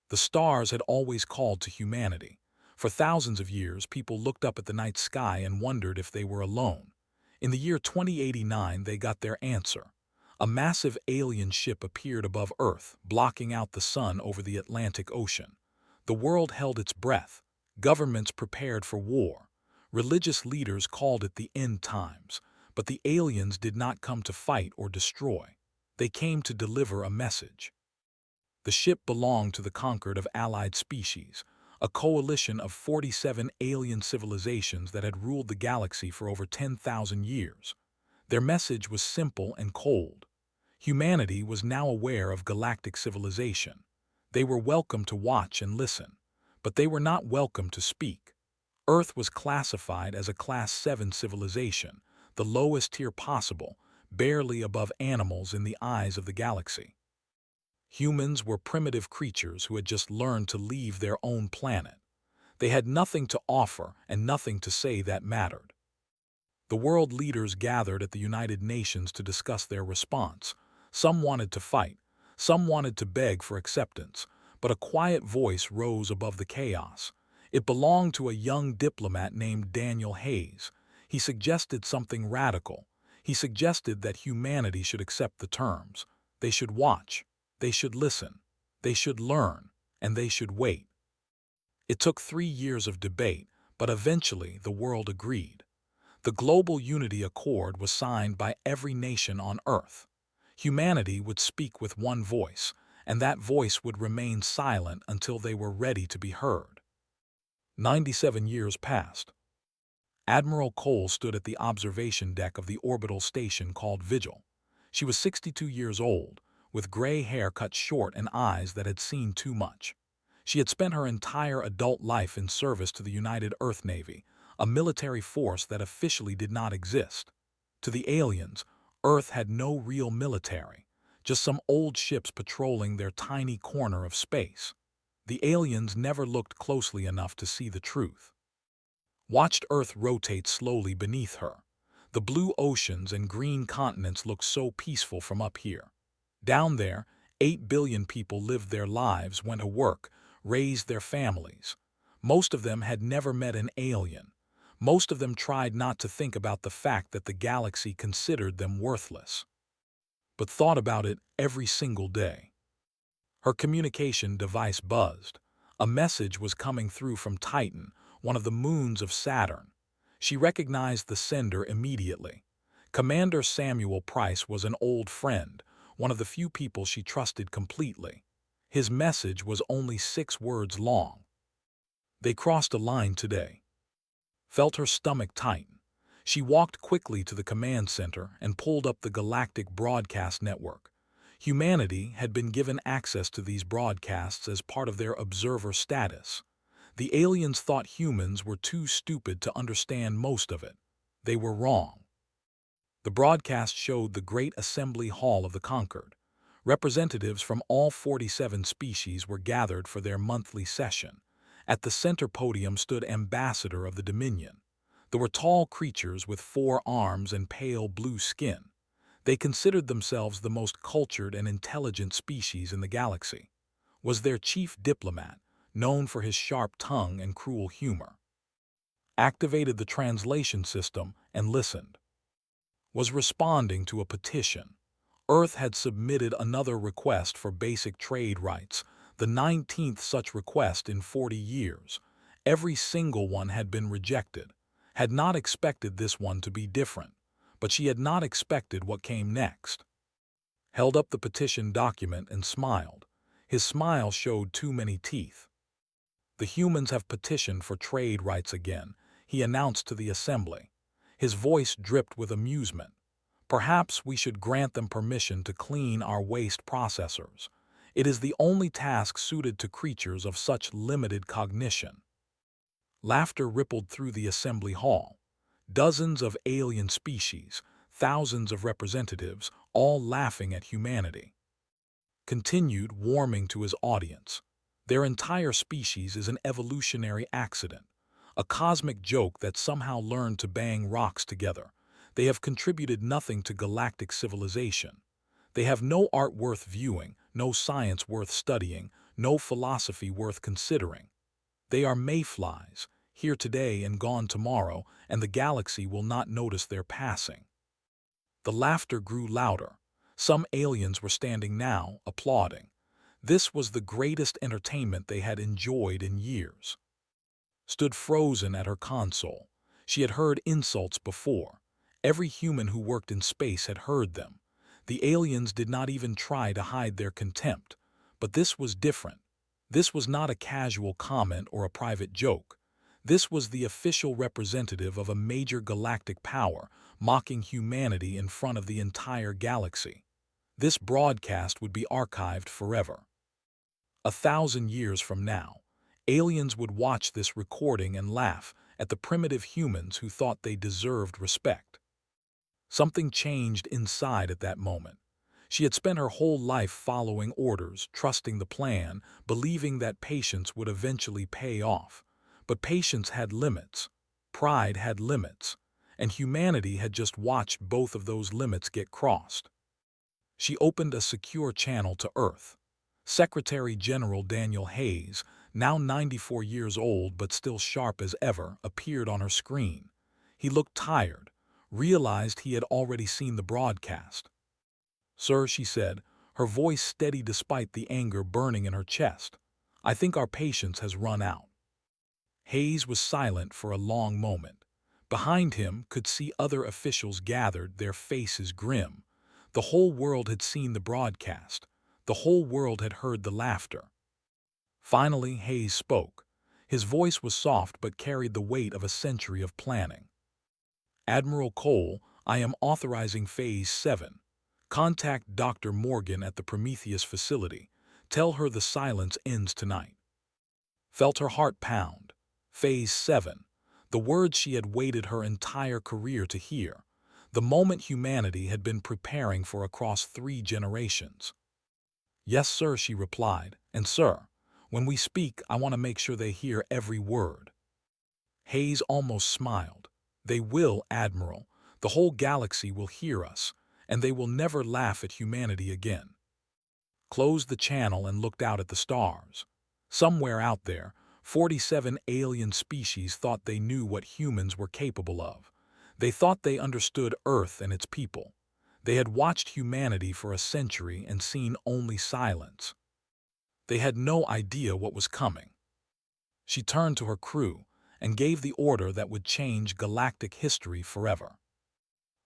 The stars had always called to humanity. For thousands of years, people looked up at the night sky and wondered if they were alone. In the year 2089, they got their answer. A massive alien ship appeared above Earth, blocking out the sun over the Atlantic Ocean. The world held its breath. Governments prepared for war. Religious leaders called it the end times. But the aliens did not come to fight or destroy. They came to deliver a message. The ship belonged to the conquered of allied species, a coalition of 47 alien civilizations that had ruled the galaxy for over 10,000 years. Their message was simple and cold. Humanity was now aware of galactic civilization. They were welcome to watch and listen, but they were not welcome to speak. Earth was classified as a Class 7 civilization, the lowest tier possible, barely above animals in the eyes of the galaxy. Humans were primitive creatures who had just learned to leave their own planet. They had nothing to offer and nothing to say that mattered. The world leaders gathered at the United Nations to discuss their response. Some wanted to fight, some wanted to beg for acceptance, but a quiet voice rose above the chaos. It belonged to a young diplomat named Daniel Hayes. He suggested something radical. He suggested that humanity should accept the terms. They should watch. They should listen. They should learn. And they should wait. It took 3 years of debate, but eventually the world agreed. The Global Unity Accord was signed by every nation on Earth. Humanity would speak with one voice, and that voice would remain silent until they were ready to be heard. 97 years passed. Admiral Cole stood at the observation deck of the orbital station called Vigil. She was 62 years old, with gray hair cut short and eyes that had seen too much. She had spent her entire adult life in service to the United Earth Navy, a military force that officially did not exist. To the aliens, Earth had no real military, just some old ships patrolling their tiny corner of space. The aliens never looked closely enough to see the truth. Watched Earth rotate slowly beneath her. The blue oceans and green continents looked so peaceful from up here. Down there, 8 billion people lived their lives, went to work, raised their families. Most of them had never met an alien. Most of them tried not to think about the fact that the galaxy considered them worthless, but thought about it every single day. Her communication device buzzed. A message was coming through from Titan, one of the moons of Saturn. She recognized the sender immediately. Commander Samuel Price was an old friend, one of the few people she trusted completely. His message was only 6 words long. They crossed a line today. Felt her stomach tighten. She walked quickly to the command center and pulled up the Galactic Broadcast Network. Humanity had been given access to these broadcasts as part of their observer status. The aliens thought humans were too stupid to understand most of it. They were wrong. The broadcast showed the Great Assembly Hall of the Conquered. Representatives from all 47 species were gathered for their monthly session. At the center podium stood Ambassador of the Dominion. There were tall creatures with 4 arms and pale blue skin. They considered themselves the most cultured and intelligent species in the galaxy. Was their chief diplomat, known for his sharp tongue and cruel humor. Activated the translation system and listened. Was responding to a petition. Earth had submitted another request for basic trade rights, the 19th such request in 40 years. Every single one had been rejected. Had not expected this one to be different, but she had not expected what came next. Held up the petition document and smiled. His smile showed too many teeth. The humans have petitioned for trade rights again, he announced to the assembly. His voice dripped with amusement. Perhaps we should grant them permission to clean our waste processors. It is the only task suited to creatures of such limited cognition. Laughter rippled through the assembly hall. Dozens of alien species, thousands of representatives, all laughing at humanity. Continued, warming to his audience. Their entire species is an evolutionary accident, a cosmic joke that somehow learned to bang rocks together. They have contributed nothing to galactic civilization. They have no art worth viewing, no science worth studying, no philosophy worth considering. They are mayflies, here today and gone tomorrow, and the galaxy will not notice their passing. The laughter grew louder. Some aliens were standing now, applauding. This was the greatest entertainment they had enjoyed in years. Stood frozen at her console. She had heard insults before. Every human who worked in space had heard them. The aliens did not even try to hide their contempt. But this was different. This was not a casual comment or a private joke. This was the official representative of a major galactic power, mocking humanity in front of the entire galaxy. This broadcast would be archived forever. 1,000 years from now, aliens would watch this recording and laugh at the primitive humans who thought they deserved respect. Something changed inside at that moment. She had spent her whole life following orders, trusting the plan, believing that patience would eventually pay off. But patience had limits, pride had limits, and humanity had just watched both of those limits get crossed. She opened a secure channel to Earth. Secretary General Daniel Hayes, now 94 years old but still sharp as ever, appeared on her screen. He looked tired, realized he had already seen the broadcast. "Sir," she said, her voice steady despite the anger burning in her chest, "I think our patience has run out." Hayes was silent for a long moment. Behind him could see other officials gathered, their faces grim. The whole world had seen the broadcast. The whole world had heard the laughter. Finally, Hayes spoke. His voice was soft but carried the weight of a century of planning. "Admiral Cole, I am authorizing Phase 7. Contact Dr. Morgan at the Prometheus facility. Tell her the silence ends tonight." Felt her heart pound. Phase 7. The words she had waited her entire career to hear. The moment humanity had been preparing for across 3 generations. "Yes, sir," she replied. "And sir, when we speak, I want to make sure they hear every word." Hayes almost smiled. "They will, Admiral. The whole galaxy will hear us, and they will never laugh at humanity again." Closed the channel and looked out at the stars. Somewhere out there, 47 alien species thought they knew what humans were capable of. They thought they understood Earth and its people. They had watched humanity for a century and seen only silence. They had no idea what was coming. She turned to her crew and gave the order that would change galactic history forever.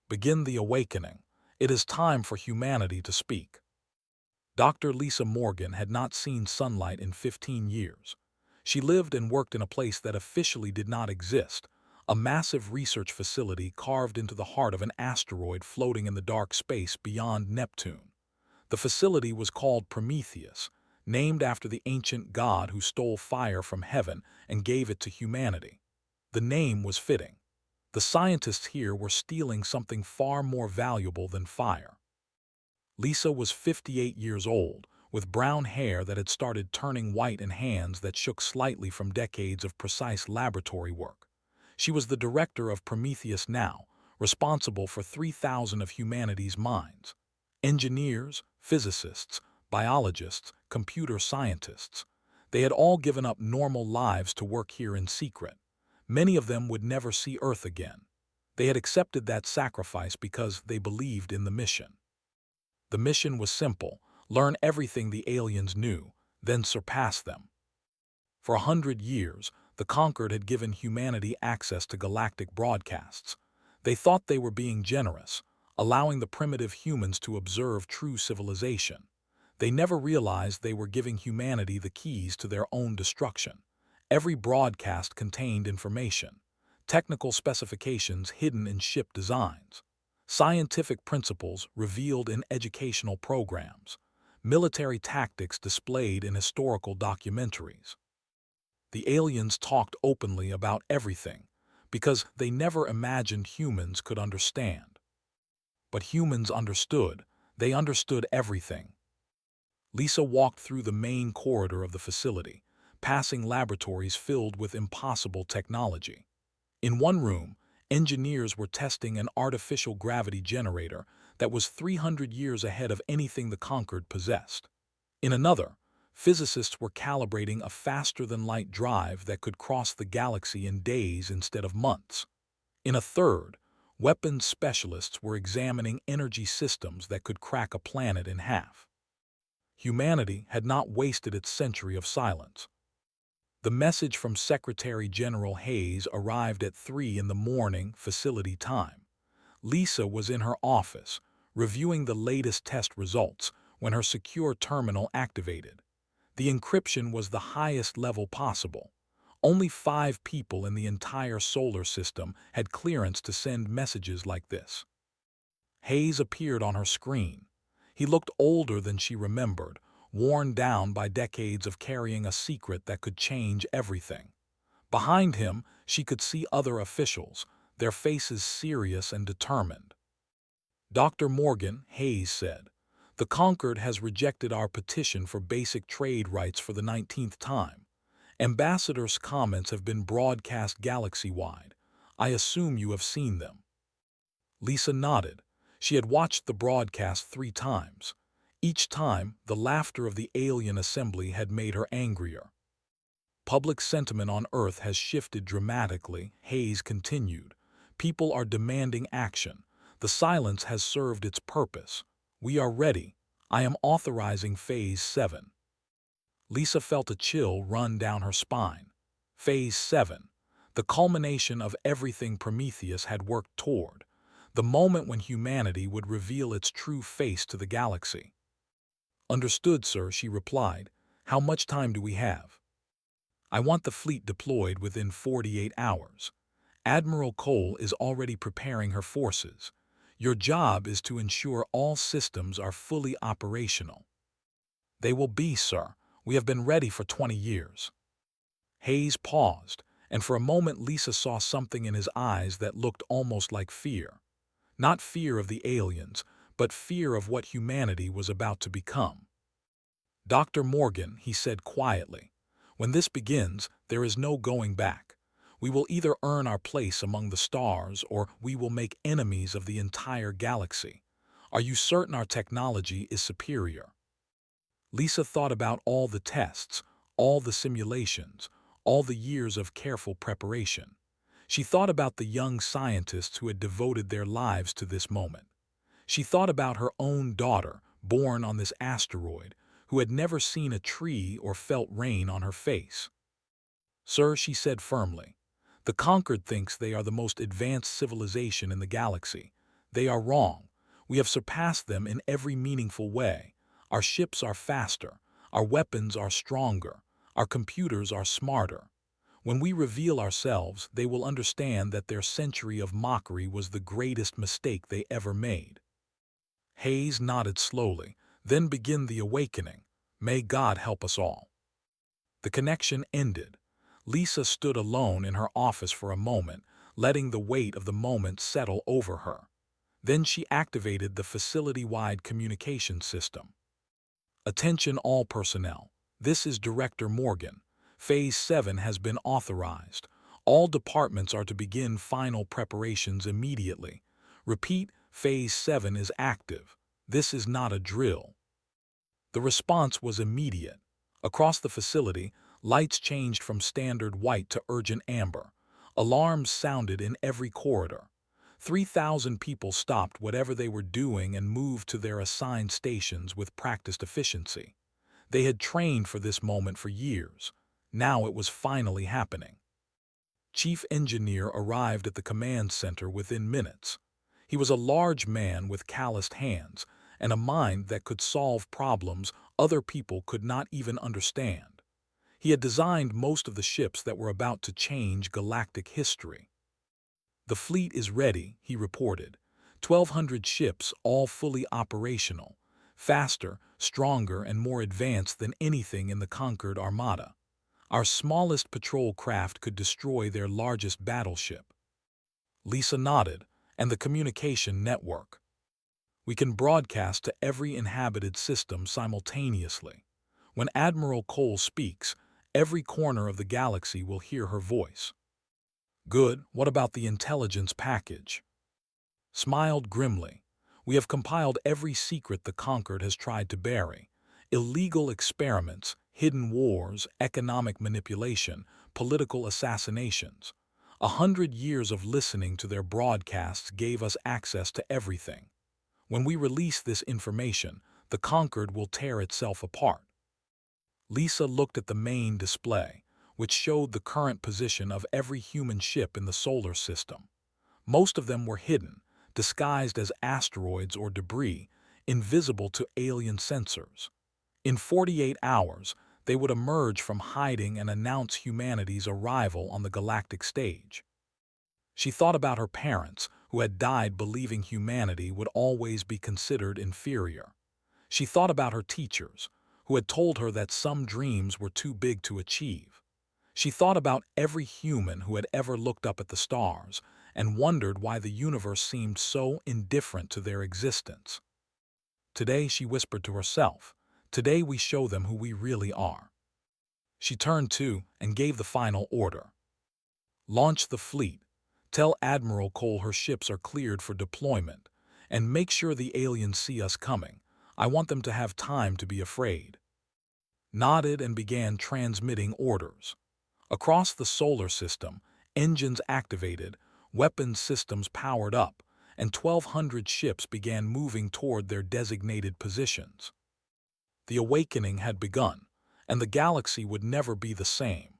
"Begin the awakening. It is time for humanity to speak." Dr. Lisa Morgan had not seen sunlight in 15 years. She lived and worked in a place that officially did not exist, a massive research facility carved into the heart of an asteroid floating in the dark space beyond Neptune. The facility was called Prometheus, named after the ancient god who stole fire from heaven and gave it to humanity. The name was fitting. The scientists here were stealing something far more valuable than fire. Lisa was 58 years old, with brown hair that had started turning white and hands that shook slightly from decades of precise laboratory work. She was the director of Prometheus now, responsible for 3,000 of humanity's minds. Engineers, physicists, biologists, computer scientists. They had all given up normal lives to work here in secret. Many of them would never see Earth again. They had accepted that sacrifice because they believed in the mission. The mission was simple: learn everything the aliens knew, then surpass them. For 100 years, the Conquered had given humanity access to galactic broadcasts. They thought they were being generous, allowing the primitive humans to observe true civilization. They never realized they were giving humanity the keys to their own destruction. Every broadcast contained information, technical specifications hidden in ship designs, scientific principles revealed in educational programs, military tactics displayed in historical documentaries. The aliens talked openly about everything because they never imagined humans could understand. But humans understood. They understood everything. Lisa walked through the main corridor of the facility, passing laboratories filled with impossible technology. In one room, engineers were testing an artificial gravity generator that was 300 years ahead of anything the Conquered possessed. In another, Physicists were calibrating a faster-than-light drive that could cross the galaxy in days instead of months. In a third, weapons specialists were examining energy systems that could crack a planet in half. Humanity had not wasted its century of silence. The message from Secretary General Hayes arrived at 3 in the morning facility time. Lisa was in her office, reviewing the latest test results, when her secure terminal activated. The encryption was the highest level possible. Only 5 people in the entire solar system had clearance to send messages like this. Hayes appeared on her screen. He looked older than she remembered, worn down by decades of carrying a secret that could change everything. Behind him, she could see other officials, their faces serious and determined. "Dr. Morgan," Hayes said, "the Concord has rejected our petition for basic trade rights for the 19th time. Ambassador's comments have been broadcast galaxy-wide. I assume you have seen them." Lisa nodded. She had watched the broadcast 3 times. Each time, the laughter of the alien assembly had made her angrier. "Public sentiment on Earth has shifted dramatically," Hayes continued. "People are demanding action. The silence has served its purpose. We are ready. I am authorizing Phase 7. Lisa felt a chill run down her spine. Phase 7. The culmination of everything Prometheus had worked toward. The moment when humanity would reveal its true face to the galaxy. "Understood, sir," she replied. "How much time do we have?" "I want the fleet deployed within 48 hours. Admiral Cole is already preparing her forces. Your job is to ensure all systems are fully operational." "They will be, sir. We have been ready for 20 years. Hayes paused, and for a moment Lisa saw something in his eyes that looked almost like fear. Not fear of the aliens, but fear of what humanity was about to become. "Dr. Morgan," he said quietly, "when this begins, there is no going back. We will either earn our place among the stars, or we will make enemies of the entire galaxy. Are you certain our technology is superior?" Lisa thought about all the tests, all the simulations, all the years of careful preparation. She thought about the young scientists who had devoted their lives to this moment. She thought about her own daughter, born on this asteroid, who had never seen a tree or felt rain on her face. "Sir," she said firmly, "the Conquered thinks they are the most advanced civilization in the galaxy. They are wrong. We have surpassed them in every meaningful way. Our ships are faster, our weapons are stronger, our computers are smarter. When we reveal ourselves, they will understand that their century of mockery was the greatest mistake they ever made." Hayes nodded slowly. "Then begin the awakening. May God help us all." The connection ended. Lisa stood alone in her office for a moment, letting the weight of the moment settle over her. Then she activated the facility-wide communication system. "Attention all personnel. This is Director Morgan. Phase 7 has been authorized. All departments are to begin final preparations immediately. Repeat, Phase 7 is active. This is not a drill." The response was immediate. Across the facility, lights changed from standard white to urgent amber. Alarms sounded in every corridor. 3,000 people stopped whatever they were doing and moved to their assigned stations with practiced efficiency. They had trained for this moment for years. Now it was finally happening. Chief Engineer arrived at the command center within minutes. He was a large man with calloused hands and a mind that could solve problems other people could not even understand. He had designed most of the ships that were about to change galactic history. "The fleet is ready," he reported. 1,200 ships, all fully operational. Faster, stronger, and more advanced than anything in the Conquered Armada. Our smallest patrol craft could destroy their largest battleship." Lisa nodded. "And the communication network. We can broadcast to every inhabited system simultaneously. When Admiral Cole speaks, every corner of the galaxy will hear her voice." "Good. What about the intelligence package?" Smiled grimly. "We have compiled every secret the Conquered has tried to bury. Illegal experiments, hidden wars, economic manipulation, political assassinations. 100 years of listening to their broadcasts gave us access to everything. When we release this information, the conquered will tear itself apart. Lisa looked at the main display, which showed the current position of every human ship in the solar system. Most of them were hidden, disguised as asteroids or debris, invisible to alien sensors. In 48 hours, they would emerge from hiding and announce humanity's arrival on the galactic stage. She thought about her parents, who had died believing humanity would always be considered inferior. She thought about her teachers, who had told her that some dreams were too big to achieve. She thought about every human who had ever looked up at the stars and wondered why the universe seemed so indifferent to their existence. Today, she whispered to herself, today we show them who we really are. She turned to and gave the final order. Launch the fleet. Tell Admiral Cole her ships are cleared for deployment, and make sure the aliens see us coming. I want them to have time to be afraid. Nodded and began transmitting orders. Across the solar system, engines activated, weapons systems powered up, and 1,200 ships began moving toward their designated positions. The awakening had begun, and the galaxy would never be the same.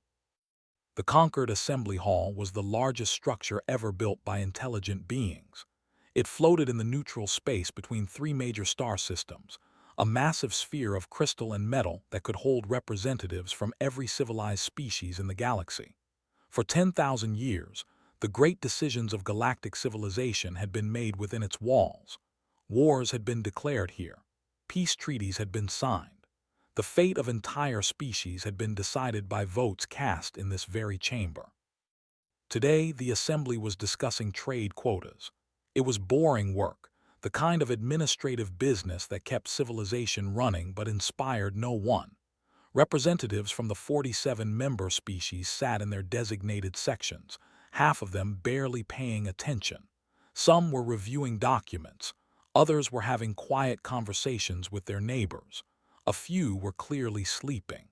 The conquered assembly hall was the largest structure ever built by intelligent beings. It floated in the neutral space between three major star systems, a massive sphere of crystal and metal that could hold representatives from every civilized species in the galaxy. For 10,000 years, the great decisions of galactic civilization had been made within its walls. Wars had been declared here. Peace treaties had been signed. The fate of entire species had been decided by votes cast in this very chamber. Today, the assembly was discussing trade quotas. It was boring work, the kind of administrative business that kept civilization running but inspired no one. Representatives from the 47 member species sat in their designated sections, half of them barely paying attention. Some were reviewing documents, others were having quiet conversations with their neighbors. A few were clearly sleeping.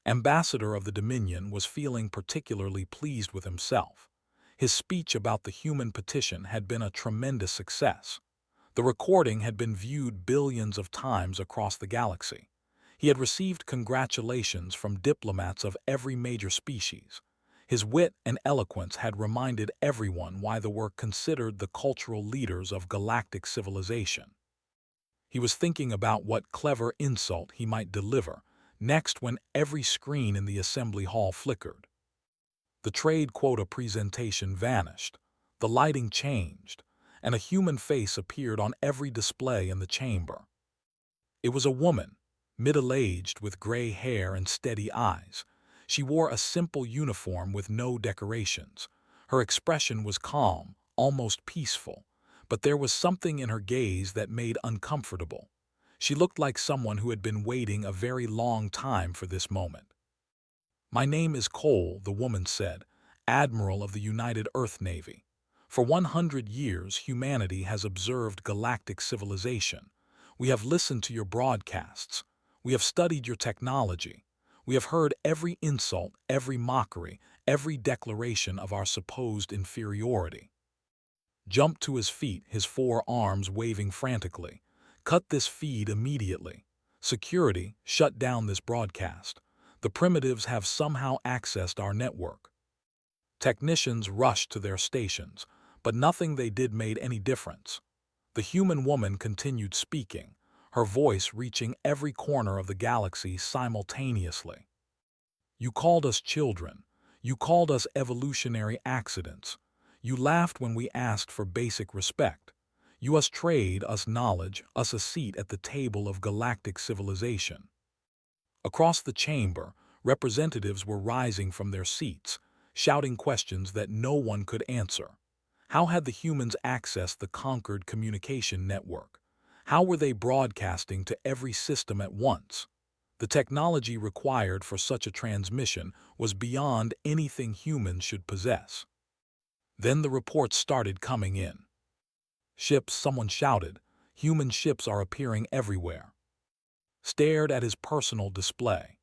Ambassador of the Dominion was feeling particularly pleased with himself. His speech about the human petition had been a tremendous success. The recording had been viewed billions of times across the galaxy. He had received congratulations from diplomats of every major species. His wit and eloquence had reminded everyone why they were considered the cultural leaders of galactic civilization. He was thinking about what clever insult he might deliver next when every screen in the assembly hall flickered. The trade quota presentation vanished, the lighting changed, and a human face appeared on every display in the chamber. It was a woman, middle-aged with gray hair and steady eyes. She wore a simple uniform with no decorations. Her expression was calm, almost peaceful, but there was something in her gaze that made uncomfortable. She looked like someone who had been waiting a very long time for this moment. "My name is Cole," the woman said, "Admiral of the United Earth Navy. For 100 years, humanity has observed galactic civilization. We have listened to your broadcasts. We have studied your technology. We have heard every insult, every mockery, every declaration of our supposed inferiority." Jumped to his feet, his 4 arms waving frantically. "Cut this feed immediately. Security, shut down this broadcast. The primitives have somehow accessed our network." Technicians rushed to their stations, but nothing they did made any difference. The human woman continued speaking, her voice reaching every corner of the galaxy simultaneously. "You called us children. You called us evolutionary accidents. You laughed when we asked for basic respect. You us trade, us knowledge, us a seat at the table of galactic civilization." Across the chamber, representatives were rising from their seats, shouting questions that no one could answer. How had the humans accessed the conquered communication network? How were they broadcasting to every system at once? The technology required for such a transmission was beyond anything humans should possess. Then the reports started coming in. "Ships," someone shouted. "Human ships are appearing everywhere." Stared at his personal display.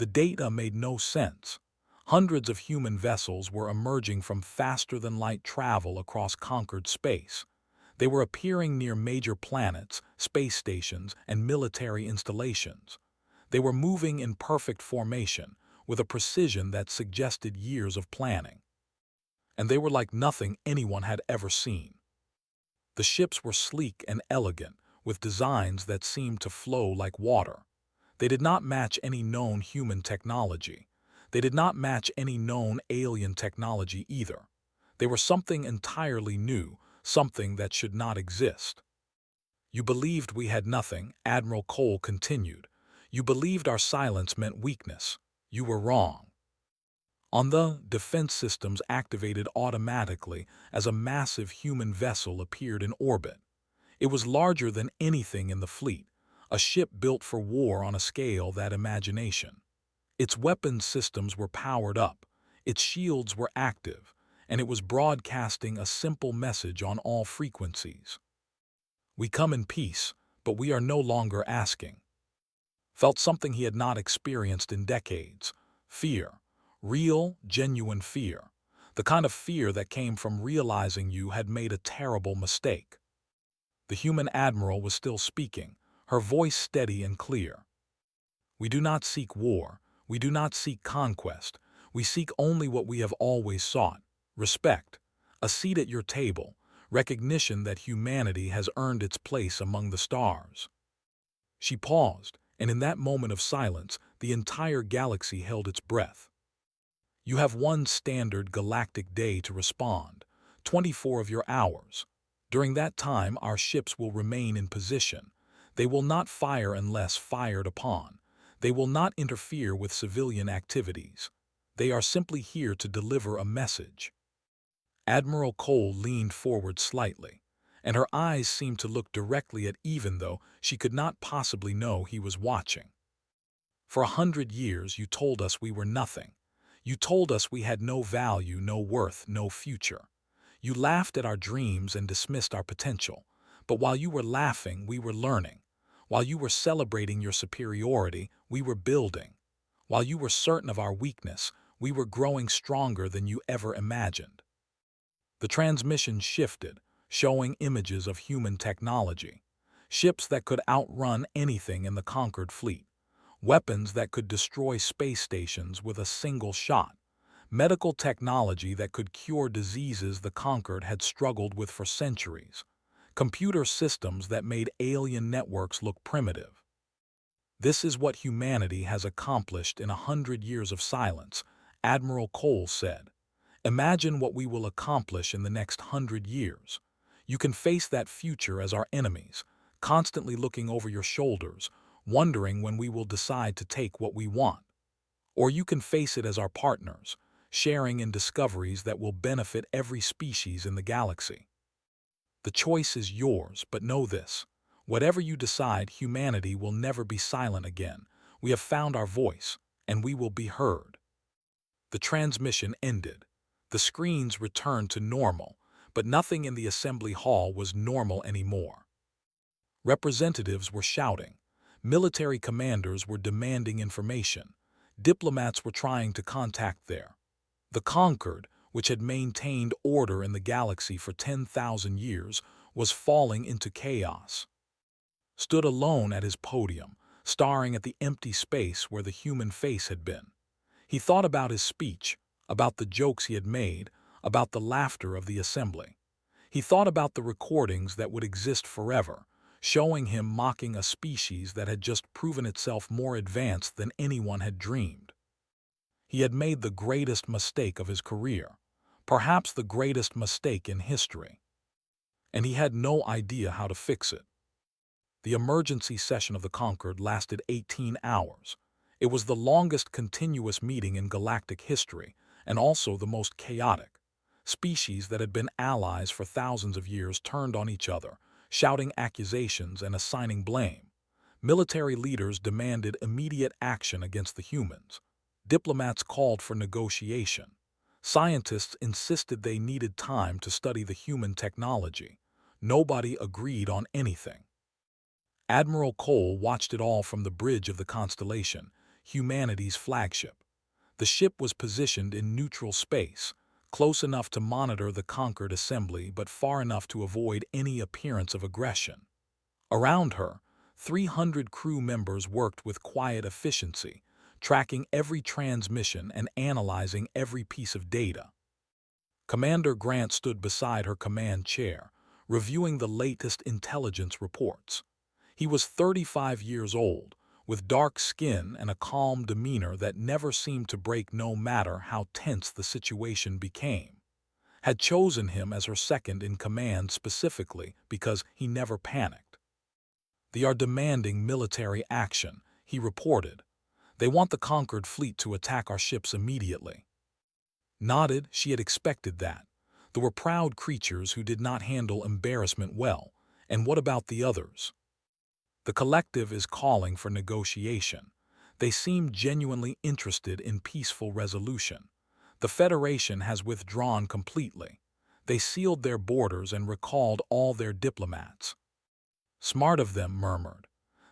The data made no sense. Hundreds of human vessels were emerging from faster-than-light travel across conquered space. They were appearing near major planets, space stations, and military installations. They were moving in perfect formation, with a precision that suggested years of planning. And they were like nothing anyone had ever seen. The ships were sleek and elegant, with designs that seemed to flow like water. They did not match any known human technology. They did not match any known alien technology either. They were something entirely new, something that should not exist. You believed we had nothing, Admiral Cole continued. You believed our silence meant weakness. You were wrong. The defense systems activated automatically as a massive human vessel appeared in orbit. It was larger than anything in the fleet, a ship built for war on a scale that imagination. Its weapons systems were powered up, its shields were active, and it was broadcasting a simple message on all frequencies. We come in peace, but we are no longer asking. Felt something he had not experienced in decades. Fear. Real, genuine fear. The kind of fear that came from realizing you had made a terrible mistake. The human admiral was still speaking, her voice steady and clear. We do not seek war. We do not seek conquest. We seek only what we have always sought: respect, a seat at your table, recognition that humanity has earned its place among the stars. She paused, and in that moment of silence, the entire galaxy held its breath. You have one standard galactic day to respond, 24 of your hours. During that time, our ships will remain in position. They will not fire unless fired upon. They will not interfere with civilian activities. They are simply here to deliver a message. Admiral Cole leaned forward slightly, and her eyes seemed to look directly at even though she could not possibly know he was watching. For 100 years you told us we were nothing. You told us we had no value, no worth, no future. You laughed at our dreams and dismissed our potential. But while you were laughing, we were learning. While you were celebrating your superiority, we were building. While you were certain of our weakness, we were growing stronger than you ever imagined. The transmission shifted, showing images of human technology. Ships that could outrun anything in the conquered fleet. Weapons that could destroy space stations with a single shot. Medical technology that could cure diseases the conquered had struggled with for centuries. Computer systems that made alien networks look primitive. This is what humanity has accomplished in 100 years of silence, Admiral Cole said. Imagine what we will accomplish in the next 100 years. You can face that future as our enemies, constantly looking over your shoulders, wondering when we will decide to take what we want. Or you can face it as our partners, sharing in discoveries that will benefit every species in the galaxy. The choice is yours, but know this. Whatever you decide, humanity will never be silent again. We have found our voice, and we will be heard. The transmission ended. The screens returned to normal, but nothing in the assembly hall was normal anymore. Representatives were shouting. Military commanders were demanding information. Diplomats were trying to contact the conquered, which had maintained order in the galaxy for 10,000 years, was falling into chaos. Stood alone at his podium, staring at the empty space where the human face had been. He thought about his speech, about the jokes he had made, about the laughter of the assembly. He thought about the recordings that would exist forever, showing him mocking a species that had just proven itself more advanced than anyone had dreamed. He had made the greatest mistake of his career, perhaps the greatest mistake in history. And he had no idea how to fix it. The emergency session of the Conquered lasted 18 hours. It was the longest continuous meeting in galactic history, and also the most chaotic. Species that had been allies for thousands of years turned on each other, shouting accusations and assigning blame. Military leaders demanded immediate action against the humans. Diplomats called for negotiation. Scientists insisted they needed time to study the human technology. Nobody agreed on anything. Admiral Cole watched it all from the bridge of the constellation. humanity's flagship. The ship was positioned in neutral space, close enough to monitor the conquered assembly but far enough to avoid any appearance of aggression. Around her, 300 crew members worked with quiet efficiency, tracking every transmission and analyzing every piece of data. Commander Grant stood beside her command chair, reviewing the latest intelligence reports. He was 35 years old, with dark skin and a calm demeanor that never seemed to break no matter how tense the situation became. Had chosen him as her second in command specifically because he never panicked. "They are demanding military action," he reported. "They want the conquered fleet to attack our ships immediately." Nodded, she had expected that. There were proud creatures who did not handle embarrassment well, and what about the others? "The collective is calling for negotiation. They seem genuinely interested in peaceful resolution. The Federation has withdrawn completely. They sealed their borders and recalled all their diplomats." "Smart of them," murmured.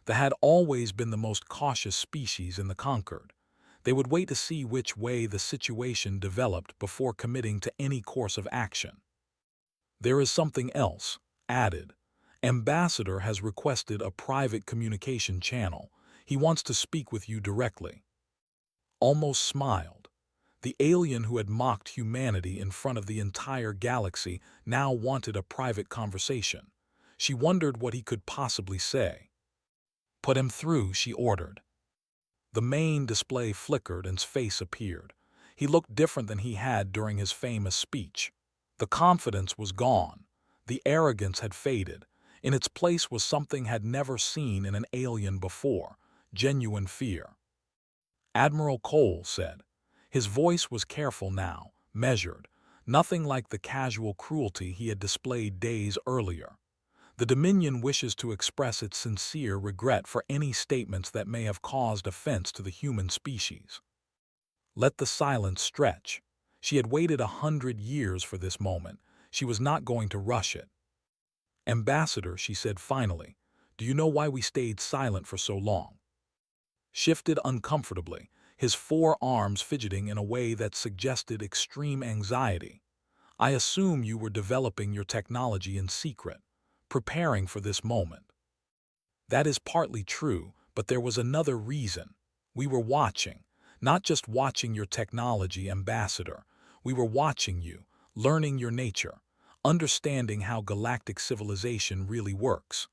"They had always been the most cautious species in the conquered. They would wait to see which way the situation developed before committing to any course of action." "There is something else," added. "Ambassador has requested a private communication channel. He wants to speak with you directly." Almost smiled. The alien who had mocked humanity in front of the entire galaxy now wanted a private conversation. She wondered what he could possibly say. "Put him through," she ordered. The main display flickered and his face appeared. He looked different than he had during his famous speech. The confidence was gone. The arrogance had faded. In its place was something had never seen in an alien before, genuine fear. "Admiral Cole," said. His voice was careful now, measured, nothing like the casual cruelty he had displayed days earlier. "The Dominion wishes to express its sincere regret for any statements that may have caused offense to the human species." Let the silence stretch. She had waited 100 years for this moment. She was not going to rush it. "Ambassador," she said finally, "do you know why we stayed silent for so long?" Shifted uncomfortably, his forearms fidgeting in a way that suggested extreme anxiety. "I assume you were developing your technology in secret, preparing for this moment." "That is partly true, but there was another reason. We were watching, not just watching your technology, Ambassador. We were watching you, learning your nature, understanding how galactic civilization really works."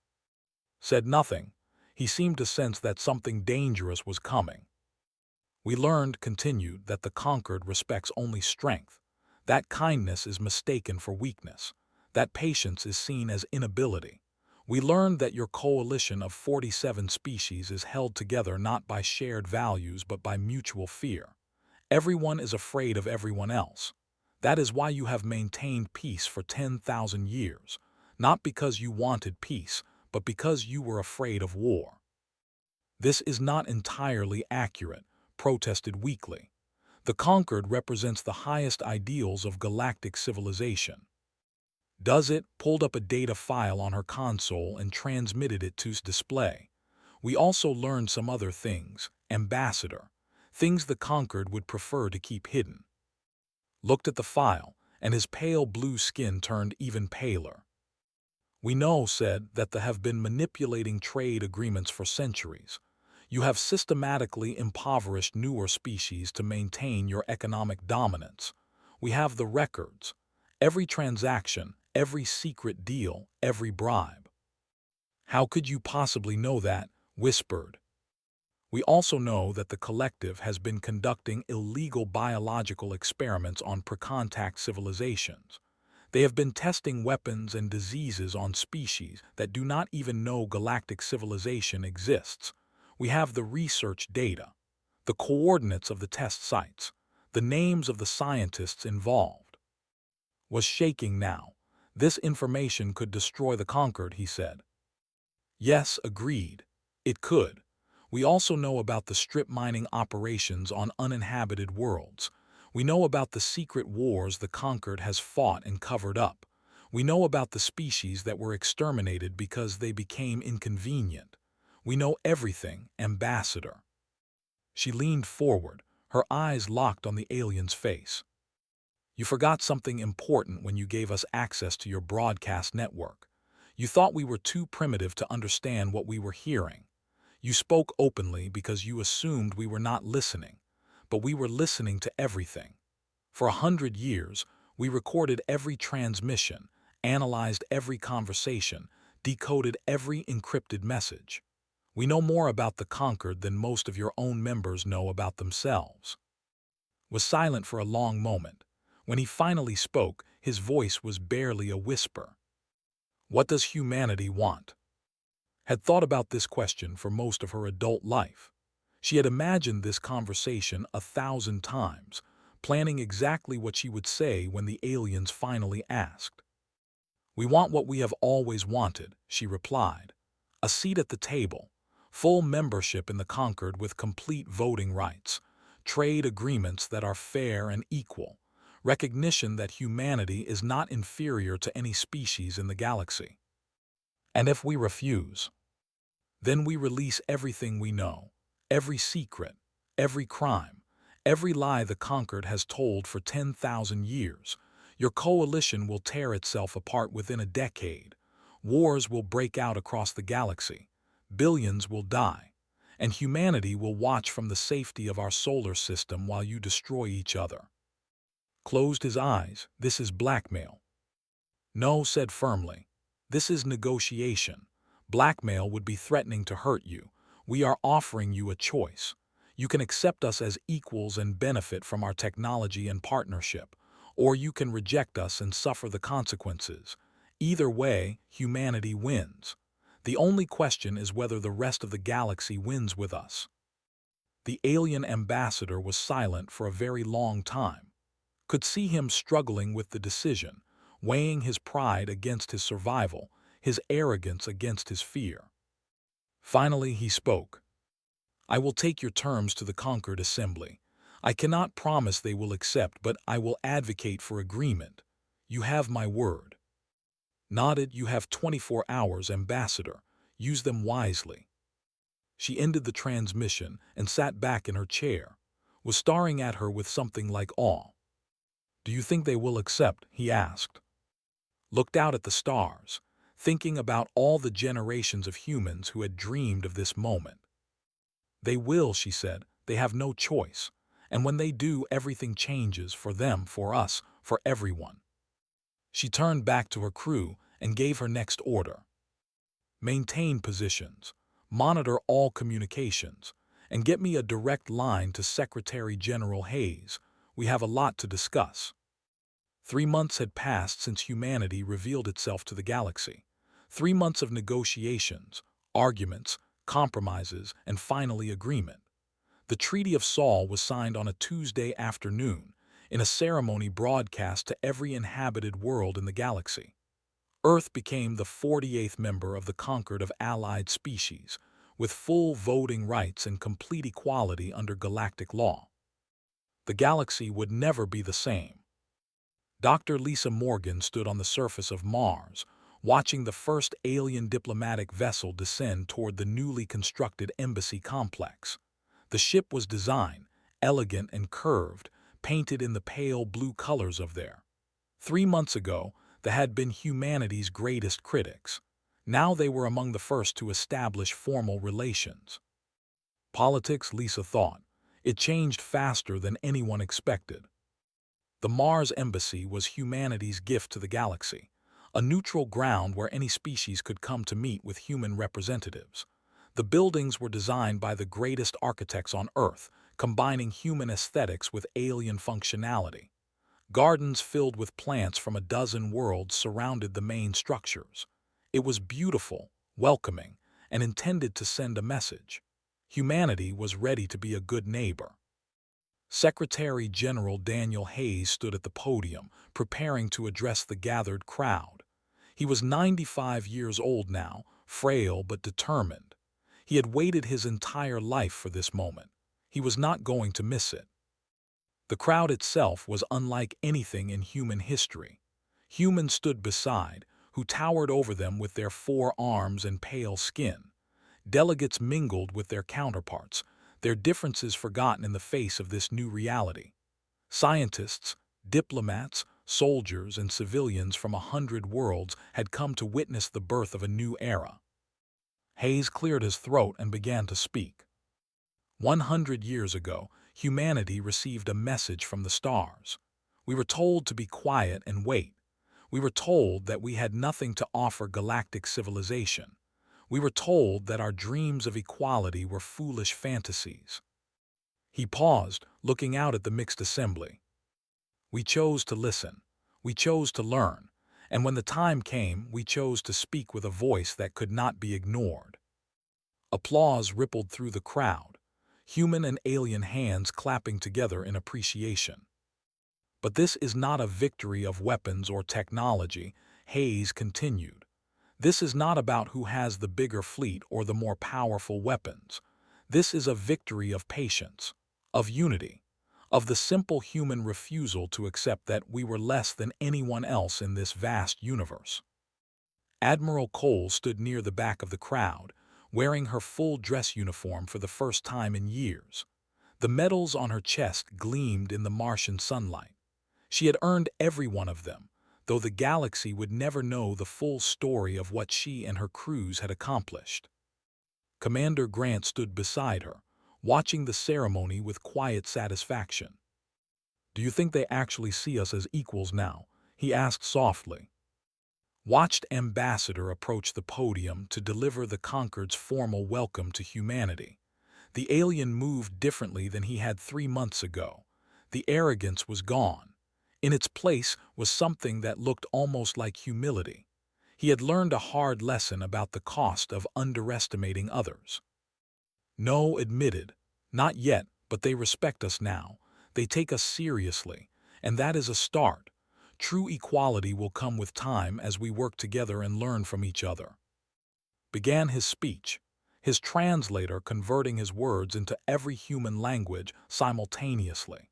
Said nothing. He seemed to sense that something dangerous was coming. "We learned," continued, "that the conquered respects only strength. That kindness is mistaken for weakness. That patience is seen as inability. We learned that your coalition of 47 species is held together not by shared values but by mutual fear. Everyone is afraid of everyone else. That is why you have maintained peace for 10,000 years, not because you wanted peace, but because you were afraid of war." "This is not entirely accurate," protested weakly. "The conquered represents the highest ideals of galactic civilization." "Does it?" Pulled up a data file on her console and transmitted it to display. "We also learned some other things, Ambassador. Things the conquered would prefer to keep hidden." Looked at the file, and his pale blue skin turned even paler. "We know," said, "that they have been manipulating trade agreements for centuries. You have systematically impoverished newer species to maintain your economic dominance. We have the records. Every transaction, every secret deal, every bribe." "How could you possibly know that?" whispered. "We also know that the collective has been conducting illegal biological experiments on pre-contact civilizations. They have been testing weapons and diseases on species that do not even know galactic civilization exists. We have the research data, the coordinates of the test sites, the names of the scientists involved." Was shaking now. "This information could destroy the conquered," he said. "Yes," agreed. "It could. We also know about the strip mining operations on uninhabited worlds. We know about the secret wars the conquered has fought and covered up. We know about the species that were exterminated because they became inconvenient. We know everything, Ambassador." She leaned forward, her eyes locked on the alien's face. "You forgot something important when you gave us access to your broadcast network. You thought we were too primitive to understand what we were hearing. You spoke openly because you assumed we were not listening, but we were listening to everything. For 100 years, we recorded every transmission, analyzed every conversation, decoded every encrypted message. We know more about the conquered than most of your own members know about themselves." Was silent for a long moment. When he finally spoke, his voice was barely a whisper. "What does humanity want?" Had thought about this question for most of her adult life. She had imagined this conversation 1,000 times, planning exactly what she would say when the aliens finally asked. "We want what we have always wanted," she replied. "A seat at the table, full membership in the conquered with complete voting rights, trade agreements that are fair and equal, recognition that humanity is not inferior to any species in the galaxy. And if we refuse, then we release everything we know, every secret, every crime, every lie the conquered has told for 10,000 years. Your coalition will tear itself apart within a decade. Wars will break out across the galaxy. Billions will die. And humanity will watch from the safety of our solar system while you destroy each other." Closed his eyes. "This is blackmail." "No," said firmly. "This is negotiation. Blackmail would be threatening to hurt you. We are offering you a choice. You can accept us as equals and benefit from our technology and partnership, or you can reject us and suffer the consequences. Either way, humanity wins. The only question is whether the rest of the galaxy wins with us." The alien ambassador was silent for a very long time. Could see him struggling with the decision, weighing his pride against his survival, his arrogance against his fear. Finally he spoke. "I will take your terms to the conquered assembly. I cannot promise they will accept, but I will advocate for agreement. You have my word." Nodded. "You have 24 hours, Ambassador. Use them wisely." She ended the transmission and sat back in her chair, was staring at her with something like awe. "Do you think they will accept?" he asked. Looked out at the stars, thinking about all the generations of humans who had dreamed of this moment. "They will," she said. "They have no choice. And when they do, everything changes for them, for us, for everyone." She turned back to her crew and gave her next order. "Maintain positions, monitor all communications, and get me a direct line to Secretary General Hayes. We have a lot to discuss." 3 months had passed since humanity revealed itself to the galaxy. 3 months of negotiations, arguments, compromises, and finally agreement. The Treaty of Saul was signed on a Tuesday afternoon, in a ceremony broadcast to every inhabited world in the galaxy. Earth became the 48th member of the conquered of allied species, with full voting rights and complete equality under galactic law. The galaxy would never be the same. Dr. Lisa Morgan stood on the surface of Mars, watching the first alien diplomatic vessel descend toward the newly constructed embassy complex. The ship was designed, elegant and curved, painted in the pale blue colors of their. 3 months ago, they had been humanity's greatest critics. Now they were among the first to establish formal relations. Politics, Lisa thought. It changed faster than anyone expected. The Mars Embassy was humanity's gift to the galaxy, a neutral ground where any species could come to meet with human representatives. The buildings were designed by the greatest architects on Earth, combining human aesthetics with alien functionality. Gardens filled with plants from a dozen worlds surrounded the main structures. It was beautiful, welcoming, and intended to send a message. Humanity was ready to be a good neighbor. Secretary General Daniel Hayes stood at the podium, preparing to address the gathered crowd. He was 95 years old now, frail but determined. He had waited his entire life for this moment. He was not going to miss it. The crowd itself was unlike anything in human history. Humans stood beside, who towered over them with their 4 arms and pale skin. Delegates mingled with their counterparts, their differences forgotten in the face of this new reality. Scientists, diplomats, soldiers, and civilians from 100 worlds had come to witness the birth of a new era. Hayes cleared his throat and began to speak. 100 years ago, humanity received a message from the stars. We were told to be quiet and wait. We were told that we had nothing to offer galactic civilization. We were told that our dreams of equality were foolish fantasies. He paused, looking out at the mixed assembly. We chose to listen. We chose to learn. And when the time came, we chose to speak with a voice that could not be ignored. Applause rippled through the crowd, human and alien hands clapping together in appreciation. But this is not a victory of weapons or technology, Hayes continued. This is not about who has the bigger fleet or the more powerful weapons. This is a victory of patience, of unity, of the simple human refusal to accept that we were less than anyone else in this vast universe. Admiral Cole stood near the back of the crowd, wearing her full dress uniform for the first time in years. The medals on her chest gleamed in the Martian sunlight. She had earned every one of them, though the galaxy would never know the full story of what she and her crews had accomplished. Commander Grant stood beside her, watching the ceremony with quiet satisfaction. "Do you think they actually see us as equals now?" he asked softly. Watched Ambassador approach the podium to deliver the Conquered's formal welcome to humanity. The alien moved differently than he had 3 months ago. The arrogance was gone. In its place was something that looked almost like humility. He had learned a hard lesson about the cost of underestimating others. "No," admitted, "not yet, but they respect us now. They take us seriously, and that is a start. True equality will come with time as we work together and learn from each other." Began his speech, his translator converting his words into every human language simultaneously.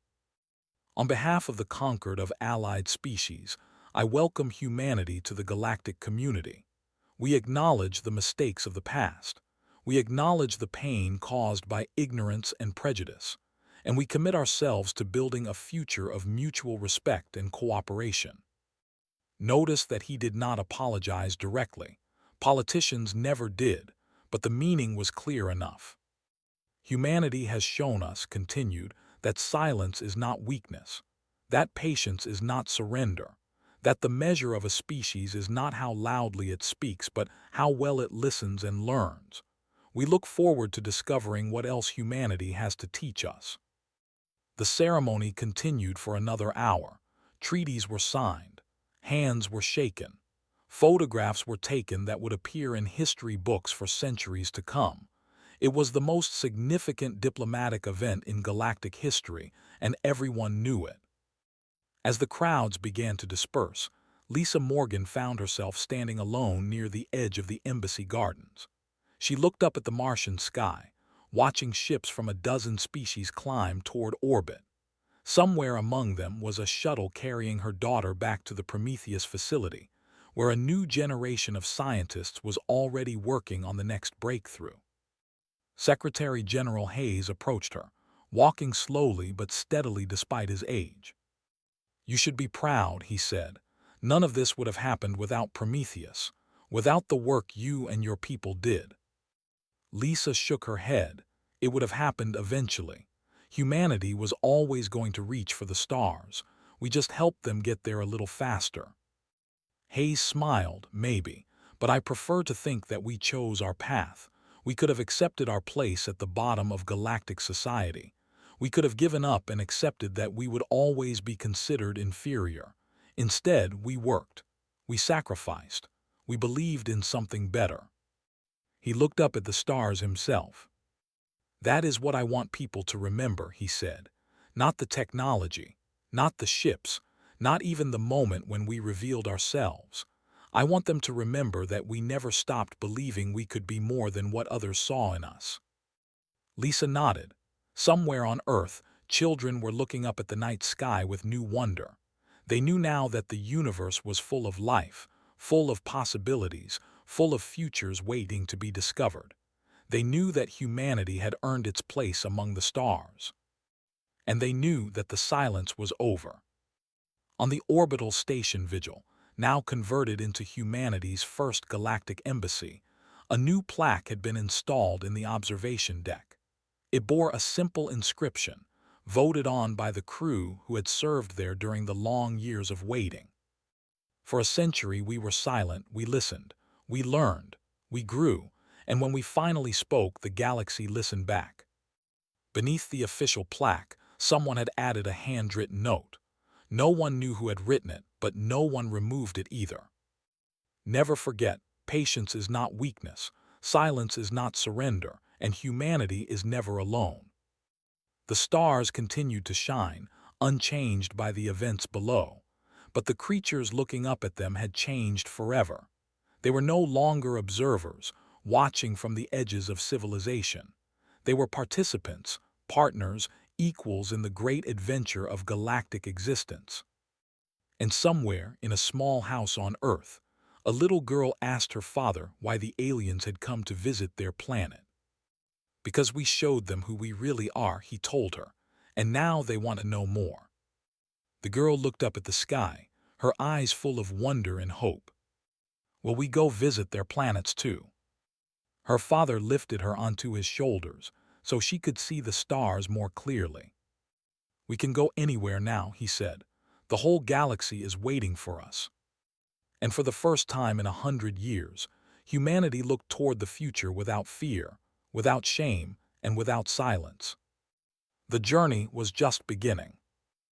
"On behalf of the conquered of allied species, I welcome humanity to the galactic community. We acknowledge the mistakes of the past. We acknowledge the pain caused by ignorance and prejudice, and we commit ourselves to building a future of mutual respect and cooperation." Notice that he did not apologize directly. Politicians never did, but the meaning was clear enough. "Humanity has shown us," continued, "that silence is not weakness, that patience is not surrender, that the measure of a species is not how loudly it speaks, but how well it listens and learns. We look forward to discovering what else humanity has to teach us." The ceremony continued for another hour. Treaties were signed. Hands were shaken. Photographs were taken that would appear in history books for centuries to come. It was the most significant diplomatic event in galactic history, and everyone knew it. As the crowds began to disperse, Lisa Morgan found herself standing alone near the edge of the embassy gardens. She looked up at the Martian sky, watching ships from a dozen species climb toward orbit. Somewhere among them was a shuttle carrying her daughter back to the Prometheus facility, where a new generation of scientists was already working on the next breakthrough. Secretary General Hayes approached her, walking slowly but steadily despite his age. "You should be proud," he said. "None of this would have happened without Prometheus, without the work you and your people did." Lisa shook her head. It would have happened eventually. Humanity was always going to reach for the stars. We just helped them get there a little faster. Hayes smiled, "Maybe, but I prefer to think that we chose our path. We could have accepted our place at the bottom of galactic society. We could have given up and accepted that we would always be considered inferior. Instead, we worked. We sacrificed. We believed in something better." He looked up at the stars himself. "That is what I want people to remember," he said. "Not the technology, not the ships, not even the moment when we revealed ourselves. I want them to remember that we never stopped believing we could be more than what others saw in us." Lisa nodded. Somewhere on Earth, children were looking up at the night sky with new wonder. They knew now that the universe was full of life, full of possibilities, full of futures waiting to be discovered. They knew that humanity had earned its place among the stars. And they knew that the silence was over. On the orbital station Vigil, now converted into humanity's first galactic embassy, a new plaque had been installed in the observation deck. It bore a simple inscription, voted on by the crew who had served there during the long years of waiting. For a century we were silent, we listened, we learned, we grew, and when we finally spoke, the galaxy listened back. Beneath the official plaque, someone had added a handwritten note. No one knew who had written it, but no one removed it either. Never forget, patience is not weakness, silence is not surrender, and humanity is never alone. The stars continued to shine, unchanged by the events below, but the creatures looking up at them had changed forever. They were no longer observers, watching from the edges of civilization. They were participants, partners, equals in the great adventure of galactic existence. And somewhere, in a small house on Earth, a little girl asked her father why the aliens had come to visit their planet. Because we showed them who we really are, he told her, and now they want to know more. The girl looked up at the sky, her eyes full of wonder and hope. Will we go visit their planets too? Her father lifted her onto his shoulders so she could see the stars more clearly. We can go anywhere now, he said. The whole galaxy is waiting for us. And for the first time in 100 years, humanity looked toward the future without fear, without shame, and without silence. The journey was just beginning.